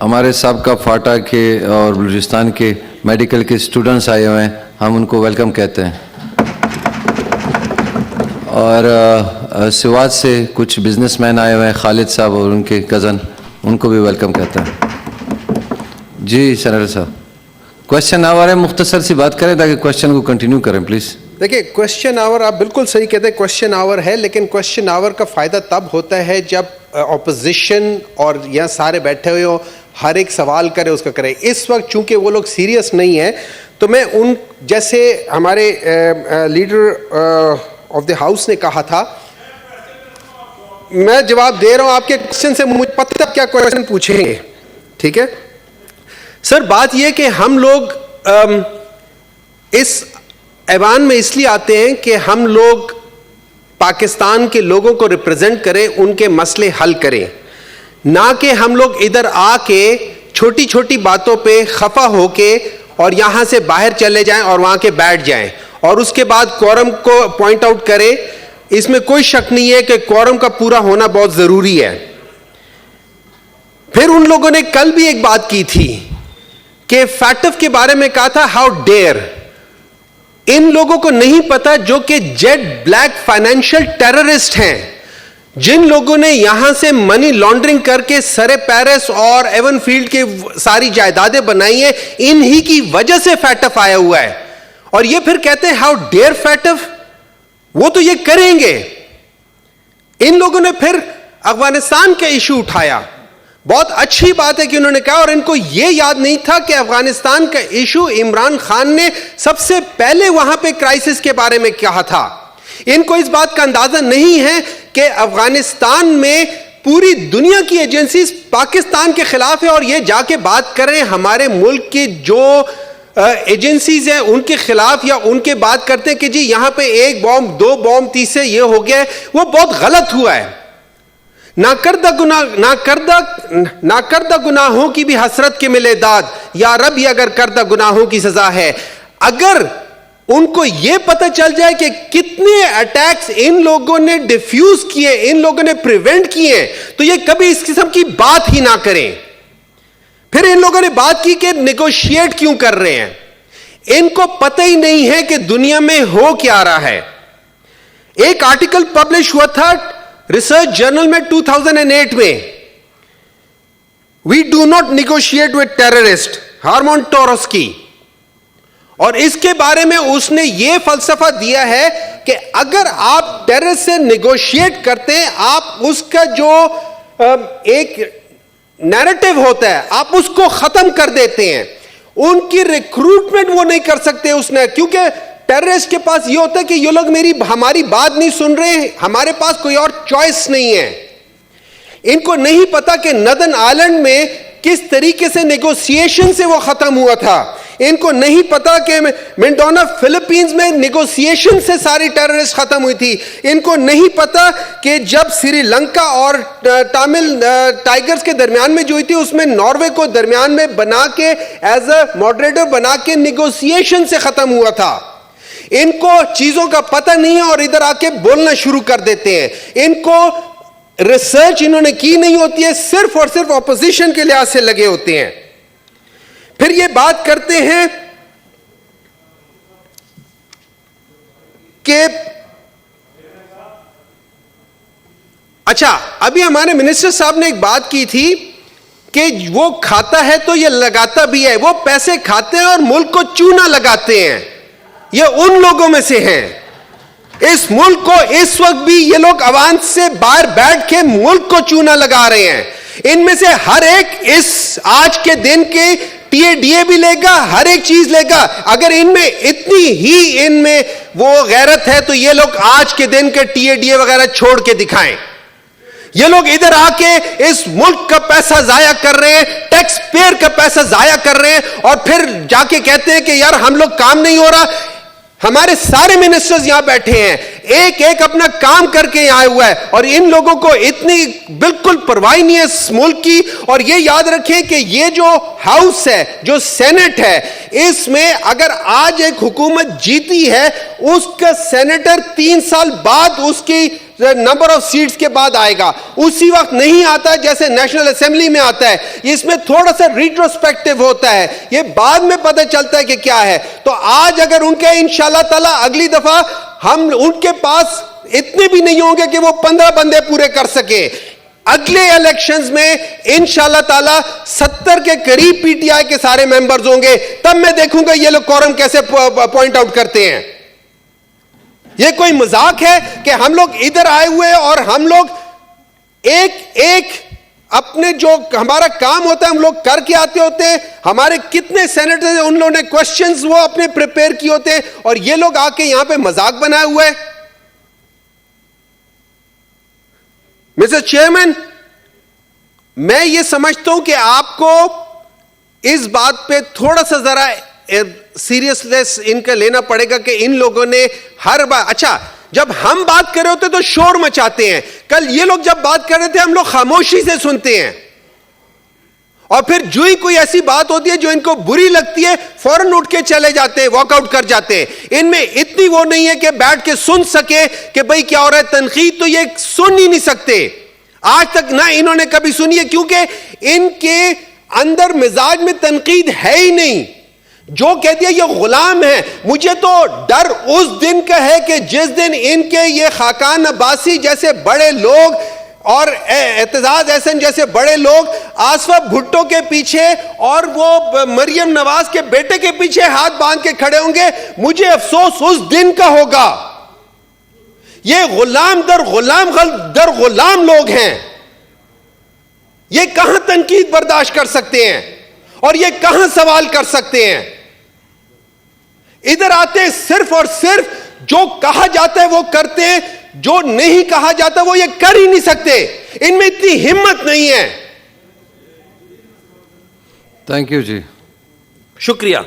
हमारे साबका फाटा के और बलूचिस्तान के मेडिकल के स्टूडेंट्स आए हुए हैं, हम उनको वेलकम कहते हैं। और सिवात से कुछ बिजनेसमैन आए हुए हैं, खालिद साहब और उनके कज़न, उनको भी वेलकम कहते हैं। जी सेनेटर साहब, क्वेश्चन आवर है, मुख्तसर सी बात करें ताकि क्वेश्चन को कंटिन्यू करें प्लीज़। देखिए, क्वेश्चन आवर आप बिल्कुल सही कहते हैं, क्वेश्चन आवर है, लेकिन क्वेश्चन आवर का फ़ायदा तब होता है जब ऑपोजिशन और यहाँ सारे बैठे हुए हो, हर एक सवाल करे उसका करे। इस वक्त चूंकि वो लोग सीरियस नहीं है, तो मैं उन जैसे हमारे लीडर ऑफ द हाउस ने कहा था, मैं जवाब दे रहा हूँ आपके क्वेश्चन से, मुझे पता क्या क्वेश्चन पूछेंगे, ठीक है सर। बात यह कि हम लोग इस ऐवान में इसलिए आते हैं कि हम लोग पाकिस्तान के लोगों को रिप्रेजेंट करें, उनके मसले हल करें, ना कि हम लोग इधर आके छोटी छोटी बातों पे खफा होके और यहां से बाहर चले जाएं और वहां के बैठ जाएं और उसके बाद क्वारम को पॉइंट आउट करें। इसमें कोई शक नहीं है कि क्वारम का पूरा होना बहुत जरूरी है। फिर उन लोगों ने कल भी एक बात की थी कि फैटफ के बारे में कहा था, हाउ डेयर। इन लोगों को नहीं पता जो कि जेट ब्लैक फाइनेंशियल टेररिस्ट हैं, जिन लोगों ने यहां से मनी लॉन्ड्रिंग करके सरे पेरिस और एवनफील्ड के सारी जायदादें बनाई है, इन्हीं की वजह से फैटफ आया हुआ है। और ये फिर कहते हैं हाउ डेयर फैटफ, वो तो ये करेंगे। इन लोगों ने फिर अफगानिस्तान का इशू उठाया, बहुत अच्छी बात है कि उन्होंने कहा, और इनको यह याद नहीं था कि अफगानिस्तान का इशू इमरान खान ने सबसे पहले वहां पे क्राइसिस के बारे में कहा था। इनको इस बात का अंदाजा नहीं है कि अफगानिस्तान में पूरी दुनिया की एजेंसीज पाकिस्तान के खिलाफ है और ये जाके बात कर रहे हैं हमारे मुल्क की जो एजेंसीज हैं उनके खिलाफ, या उनके बात करते हैं कि जी यहां पे एक बॉम्ब, दो बॉम्ब, तीसरे ये हो गया है। वो बहुत गलत हुआ है। नाकर्दा गुनाहों की भी हसरत के मिले दाद, या रब ही अगर करदा गुनाहों की सजा है। अगर उनको यह पता चल जाए कि कितने अटैक्स इन लोगों ने डिफ्यूज किए, इन लोगों ने प्रिवेंट किए, तो ये कभी इस किस्म की बात ही ना करें। फिर इन लोगों ने बात की कि नेगोशिएट क्यों कर रहे हैं। इनको पता ही नहीं है कि दुनिया में हो क्या रहा है। एक आर्टिकल पब्लिश हुआ था रिसर्च जर्नल में 2008 में, we do not negotiate with terrorist, हार्मोन टोरोस्की। और इसके बारे में उसने यह फलसफा दिया है कि अगर आप टेरर से नेगोशिएट करते हैं, आप उसका जो एक नैरेटिव होता है आप उसको खत्म कर देते हैं। उनकी रिक्रूटमेंट वो नहीं कर सकते उसने, क्योंकि टेररिस्ट के पास ये होता है कि ये लोग हमारी बात नहीं सुन रहे, हमारे पास कोई और चॉइस नहीं है। इनको नहीं पता कि नदन आइलैंड में किस तरीके से नेगोशिएशन से वो खत्म हुआ था। इनको नहीं पता कि मिंडोना फिलीपींस में नेगोशिएशन से सारी टेररिस्ट खत्म हुई थी। इनको नहीं पता कि जब श्रीलंका और तमिल टाइगर्स के दरमियान में जो हुई थी, उसमें नॉर्वे को दरमियान में बना के एज अ मॉडरेटर बना के नेगोशिएशन से खत्म हुआ था। इनको चीजों का पता नहीं है और इधर आके बोलना शुरू कर देते हैं। इनको रिसर्च इन्होंने की नहीं होती है, सिर्फ और सिर्फ ऑपोजिशन के लिहाज से लगे होते हैं। फिर ये बात करते हैं कि अच्छा, अभी हमारे मिनिस्टर साहब ने एक बात की थी कि वो खाता है तो ये लगाता भी है। वो पैसे खाते हैं और मुल्क को चूना लगाते हैं। ये उन लोगों में से हैं। इस मुल्क को इस वक्त भी ये लोग अवाम से बाहर बैठ के मुल्क को चूना लगा रहे हैं। इनमें से हर एक इस आज के दिन के टीएडीए भी लेगा, हर एक चीज लेगा। अगर इनमें इतनी ही इनमें वो गैरत है तो ये लोग आज के दिन के टीएडीए वगैरह छोड़ के दिखाएं। ये लोग इधर आके इस मुल्क का पैसा जाया कर रहे हैं, टैक्स पेयर का पैसा जाया कर रहे हैं, और फिर जाके कहते हैं कि यार हम लोग काम नहीं हो रहा। हमारे सारे मिनिस्टर्स यहां बैठे हैं, एक एक अपना काम करके यहां आए हुआ है, और इन लोगों को इतनी बिल्कुल परवाह नहीं है इस मुल्क की। और ये याद रखें कि ये जो हाउस है, जो सेनेट है, इसमें अगर आज एक हुकूमत जीती है, उसका सेनेटर 3 साल बाद उसकी नंबर ऑफ सीट्स के बाद आएगा, उसी वक्त नहीं आता है जैसे नेशनल असेंबली में आता है। इसमें थोड़ा सा रिट्रोस्पेक्टिव होता है, ये बाद में पता चलता है कि क्या है। तो आज अगर उनके इंशाल्लाह ताला अगली दफा हम उनके पास इतने भी नहीं होंगे कि वो 15 बंदे पूरे कर सके, अगले इलेक्शंस में इंशाल्लाह ताला 70 के करीब पीटीआई के सारे मेंबर्स होंगे, तब मैं देखूंगा ये लोग कोरम कैसे पॉइंट आउट करते हैं। ये कोई मजाक है कि हम लोग इधर आए हुए हैं और हम लोग एक एक अपने जो हमारा काम होता है हम लोग करके आते होते हैं। हमारे कितने सेनेटर्स हैं, उन लोगों ने क्वेश्चंस वो अपने प्रिपेयर किए होते हैं और ये लोग आके यहां पे मजाक बनाए हुए हैं। मिस्टर चेयरमैन, मैं ये समझता हूं कि आपको इस बात पे थोड़ा सा जरा सीरियसनेस इनका लेना पड़ेगा कि इन लोगों ने हर बार, अच्छा जब हम बात कर रहे होते तो शोर मचाते हैं, कल ये लोग जब बात कर रहे थे हम लोग खामोशी से सुनते हैं, और फिर जो ही कोई ऐसी बात होती है जो इनको बुरी लगती है फौरन उठ के चले जाते हैं, वॉकआउट कर जाते हैं। इनमें इतनी वो नहीं है कि बैठ के सुन सके कि भाई क्या हो रहा है। तनकीद तो ये सुन ही नहीं सकते, आज तक ना इन्होंने कभी सुनी है, क्योंकि इनके अंदर मिजाज में तनकीद है ही नहीं। जो कह दिया ये गुलाम है, मुझे तो डर उस दिन का है कि जिस दिन इनके ये खाकान अब्बासी जैसे बड़े लोग और एतजाज एहसन जैसे बड़े लोग आसफा भुट्टो के पीछे और वो मरियम नवाज के बेटे के पीछे हाथ बांध के खड़े होंगे, मुझे अफसोस उस दिन का होगा। ये गुलाम दर गुलाम लोग हैं, ये कहां तनकीद बर्दाश्त कर सकते हैं और ये कहां सवाल कर सकते हैं। इधर आते हैं सिर्फ और सिर्फ जो कहा जाता है वो करते हैं, जो नहीं कहा जाता वो ये कर ही नहीं सकते, इनमें इतनी हिम्मत नहीं है। थैंक यू जी। शुक्रिया।